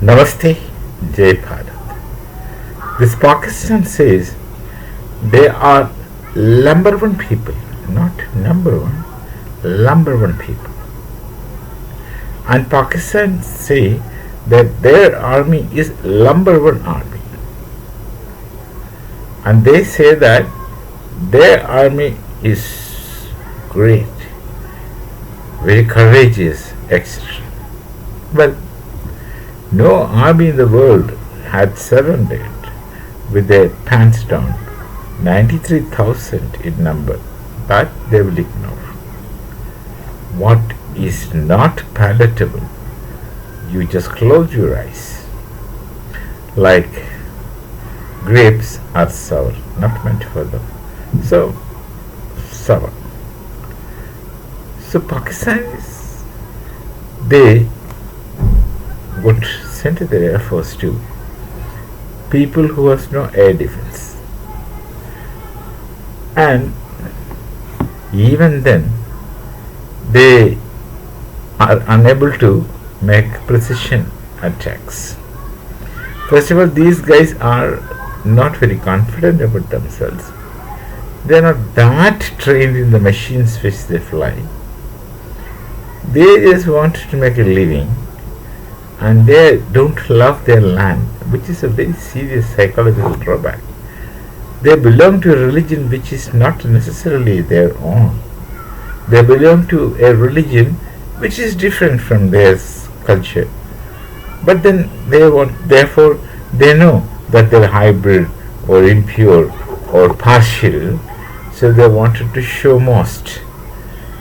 Namaste, Jai Bharat. This Pakistan says they are number one people, not number one, number one people. And Pakistan say that their army is number one army. And they say that their army is great, very courageous, etc. Well, no army in the world had surrendered with their pants down, 93,000 in number, but they will ignore. What is not palatable, you just close your eyes. Like grapes are sour, not meant for them. So, sour. So Pakistanis, they would send their air force to people who has no air defense. And even then, they are unable to make precision attacks. First of all, these guys are not very confident about themselves. They are not that trained in the machines which they fly. They just want to make a living, and they don't love their land, which is a very serious psychological drawback. They belong to a religion which is not necessarily their own. They belong to a religion which is different from their culture. But then therefore they know that they're hybrid or impure or partial, so they wanted to show most.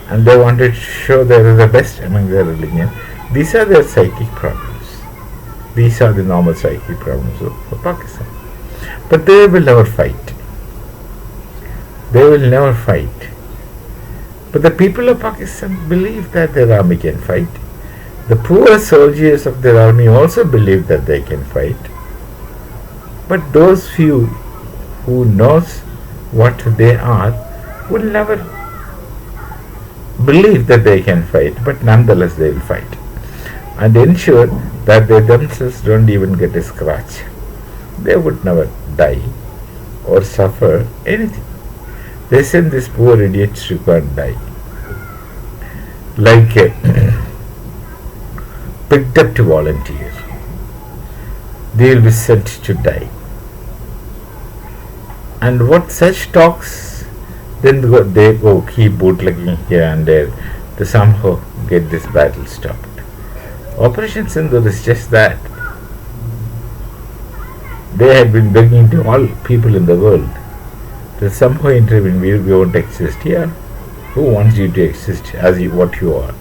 And they wanted to show they are the best among their religion. These are their psychic problems. These are the normal psychic problems of Pakistan. But they will never fight. They will never fight. But the people of Pakistan believe that their army can fight. The poor soldiers of their army also believe that they can fight. But those few who knows what they are will never believe that they can fight, but nonetheless they will fight and ensure that they themselves don't even get a scratch. They would never die or suffer anything. They send these poor idiots to go and die. Like picked up to volunteer. They will be sent to die. And what such talks, then they go keep bootlegging here and there to somehow get this battle stopped. Operation Sindoor is just that. They had been begging to all people in the world to somehow intervene. We won't exist here. Who wants you to exist as what you are?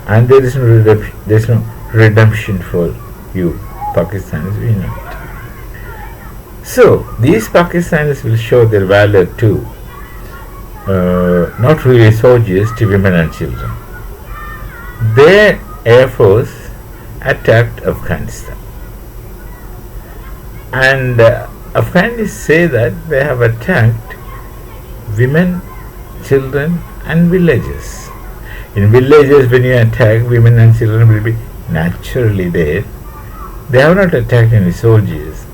And there is no redemption for you, Pakistanis. We know it. So these Pakistanis will show their valor to not really soldiers, to women and children. Their air force attacked Afghanistan, and Afghanis say that they have attacked women, children and villages. In villages, when you attack, women and children will be naturally there. They have not attacked any soldiers.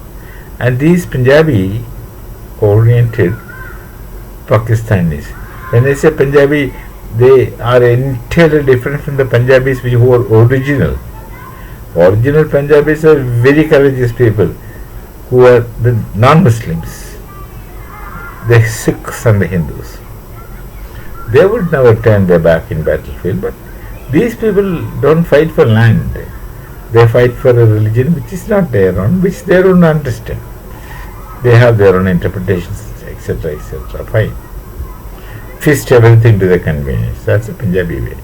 And these Punjabi oriented Pakistanis, when they say Punjabi, they are entirely different from the Punjabis who are original. Original Punjabis are very courageous people who are the non-Muslims, the Sikhs and the Hindus. They would never turn their back in battlefield, but these people don't fight for land. They fight for a religion which is not their own, which they don't understand. They have their own interpretations, etc., etc. Fine. Fist everything to their convenience. That's the Punjabi way.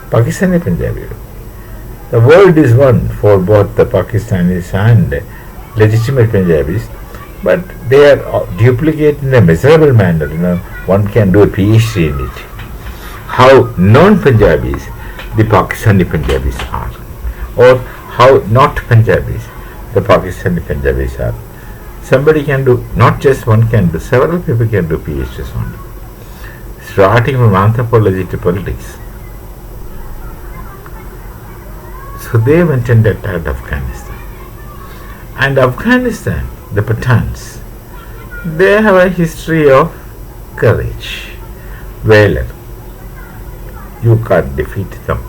Pakistani Punjabi way. The world is one for both the Pakistanis and legitimate Punjabis, but they are duplicated in a miserable manner. One can do a PhD in it. How non-Punjabis the Pakistani Punjabis are, or how not Punjabis the Pakistani Punjabis are. Somebody can do, not just one can do, several people can do PhDs on it, starting from anthropology to politics. So they went and attacked Afghanistan. And Afghanistan, the Pathans, they have a history of courage, valor. You can't defeat them.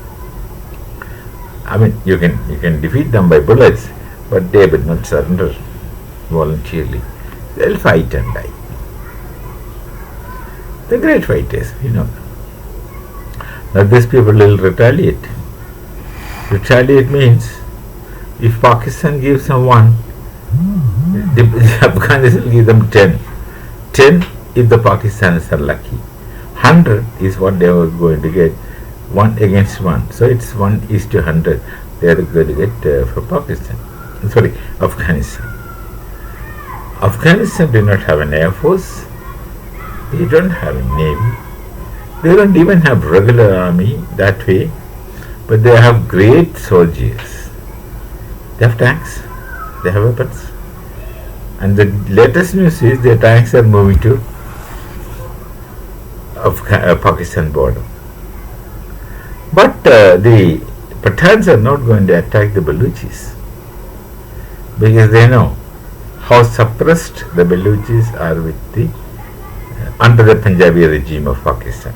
I mean, you can defeat them by bullets, but they will not surrender voluntarily. They'll fight and die. The great fighters, you know. Now these people will retaliate. Retaliate means if Pakistan gives them one, the Afghanis will give them 10. 10 if the Pakistanis are lucky. 100 is what they were going to get. 1 against 1. So it's 1:100 they are going to get for Pakistan. Sorry, Afghanistan. Afghanistan do not have an air force. They don't have a navy. They don't even have regular army that way. But they have great soldiers. They have tanks. They have weapons. And the latest news is their tanks are moving to Pakistan border. But the Pathans are not going to attack the Baluchis because they know how suppressed the Baluchis are with the under the Punjabi regime of Pakistan.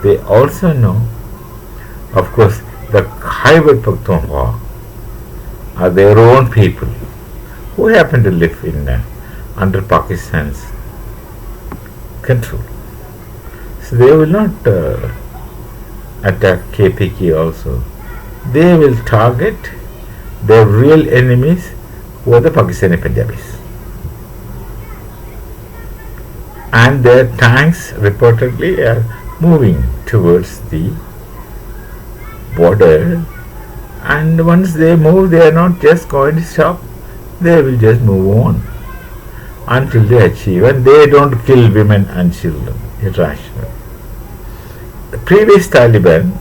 They also know, of course, the Khyber Pakhtunkhwa are their own people who happen to live in under Pakistan's control. So they will not attack KPK also. They will target their real enemies who are the Pakistani Punjabis. And their tanks reportedly are moving towards the border, and once they move, they are not just going to stop, they will just move on until they achieve, and they don't kill women and children. Irrational. The previous Taliban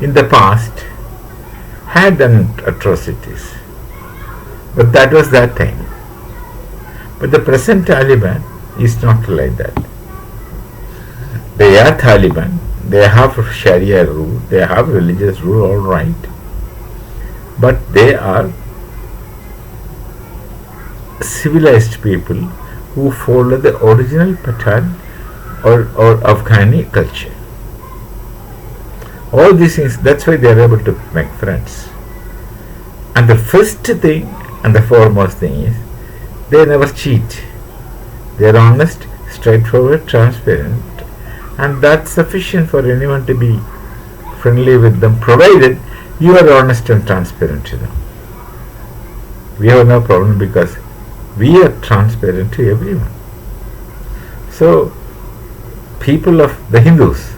in the past had done atrocities, but that was that time. But the present Taliban is not like that. They are Taliban, they have Sharia rule, they have religious rule, all right, but they are civilized people who follow the original Pathan or Afghani culture. All these things, that's why they are able to make friends. And the first thing and the foremost thing is they never cheat. They are honest, straightforward, transparent, and that's sufficient for anyone to be friendly with them, provided you are honest and transparent to them. We have no problem because we are transparent to everyone. So, people of the Hindus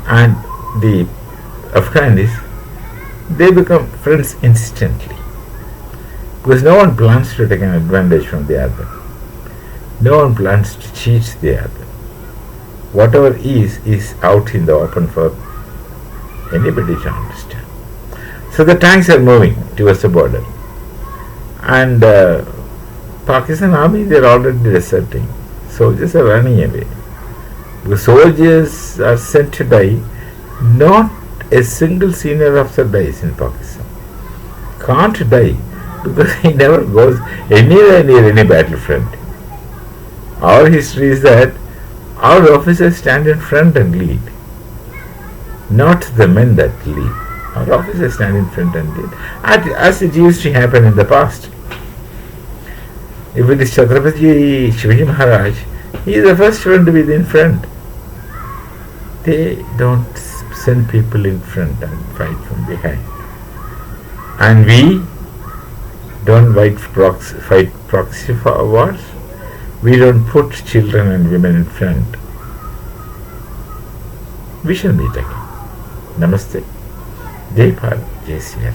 and the Afghanis, they become friends instantly because no one plans to take an advantage from the other. No one plans to cheat the other. Whatever is out in the open for anybody to understand. So the tanks are moving towards the border, and Pakistan army, they are already deserting. Soldiers are running away. The soldiers are sent to die. Not a single senior officer dies in Pakistan. Can't die because he never goes anywhere near any battlefront. Our history is that our officers stand in front and lead, not the men that lead. Our officers stand in front and lead, as it used to happen in the past. If it is Chhatrapati Shivaji Maharaj, he is the first one to be in front. They don't send people in front and fight from behind. And we don't fight proxy wars. We don't put children and women in front. We shall meet again. Namaste. Jai Bharat, Jai Sri Ram.